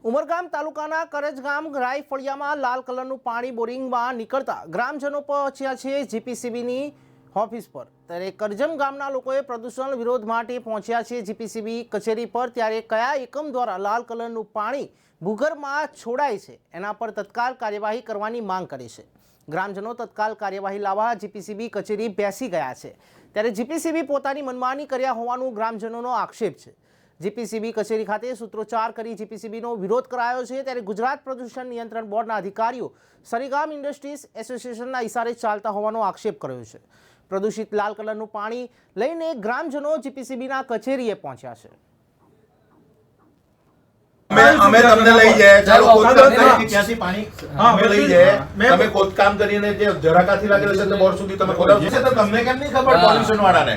ઉમરગામ તાલુકાના કરજગામ રાય ફળિયામાં લાલ કલરનું પાણી બોરિંગમાં નીકળતા ગ્રામજનો પહોંચ્યા છે જીપીસીબીની ઓફિસ પર। ત્યારે કરજમ ગામના લોકોએ પ્રદૂષણ વિરોધ માટે પહોંચ્યા છે જીપીસીબી કચેરી પર। ત્યારે કયા એકમ દ્વારા લાલ કલરનું પાણી ભૂગર્ભમાં છોડાય છે એના પર તત્કાલ કાર્યવાહી કરવાની માંગ કરી છે। ગ્રામજનો તત્કાલ કાર્યવાહી લાવવા જીપીસીબી કચેરી બેસી ગયા છે। ત્યારે જીપીસીબી પોતાની મનમાની કર્યા હોવાનું ગ્રામજનોનો આક્ષેપ છે। જીપીસીબી કચેરી ખાતે સૂત્રોચ્ચાર કરી જીપીસીબીનો વિરોધ કરાયો છે। ત્યારે ગુજરાત પ્રદૂષણ નિયંત્રણ બોર્ડના અધિકારીઓ સરીગામ ઇન્ડસ્ટ્રીઝ એસોસિએશનના ઇશારે ચાલતા હોવાનો આક્ષેપ કર્યો છે। પ્રદૂષિત લાલ કલરનું પાણી લઈને ગ્રામજનો જીપીસીબીના કચેરીએ પહોંચ્યા છે। અમે તમને લઈ જાય ચાલો ખોદકામ કરીને ક્યાંથી પાણી અમે લઈ જાય તમે ખોદકામ કરીને જે જરાકાથી લાગેલું છે તો બોર સુધી તમે ખોદાવશો છે તો તમને કેમ નહીં ખબર પોલ્યુશન વાળાને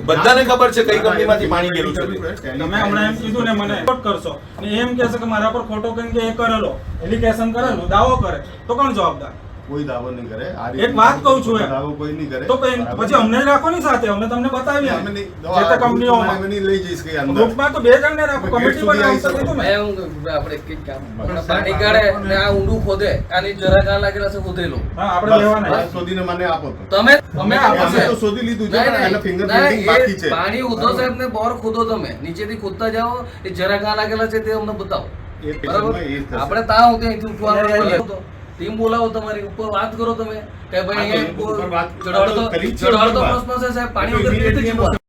બધાને ખબર છે કઈ કંપનીમાંથી પાણી ગયેલું છે। તમે હમણાં એમ કીધું ને મને રિપોર્ટ કરશો ને એમ કહેશે કે મારા પર ખોટો કેમ કે એ કરેલો એલિગેશન કરેલો દાવો કરે તો કોણ જવાબદાર? કોઈ દાવો નહીં કરે। એક વાત કહું છું દાવો કોઈ નહીં કરે તો પછી અમને જ રાખો ની સાથે અમે તમને બતાવીએ જે તે કંપનીઓમાં અમે નહીં લઈ જઈશ કે અંદર ગ્રુપમાં તો બે જણને રાખો કમિટી બનાવી તો કીધું મેં આપણે એક કામ પાણી કાઢે ને આ ઊંડું ખોદે આની જરા કા લાગેલા છે ખોદેલું હા આપણે લેવાના બસ શોધીને મને આપો તો તમે અમે અમે તો શોધી લીધું છે પણ એના ફિંગરપ્રિન્ટિંગ બાકી છે। પાણી ઉધો સાહેબ ને બોર ખોદો તમે નીચેથી ખોદતા જાઓ એ જરા કા લાગેલા છે તે અમને બતાવો બરાબર। આપણે તા હું ત્યાંથી ઉઠવાનું ટીમ બોલાવો તમારી ઉપર વાત કરો તમે કે ભાઈ અહીંયા ચઢાડતો પ્રશ્ન છે સાહેબ પાણી વગર કેવી રીતે જીવવાનું?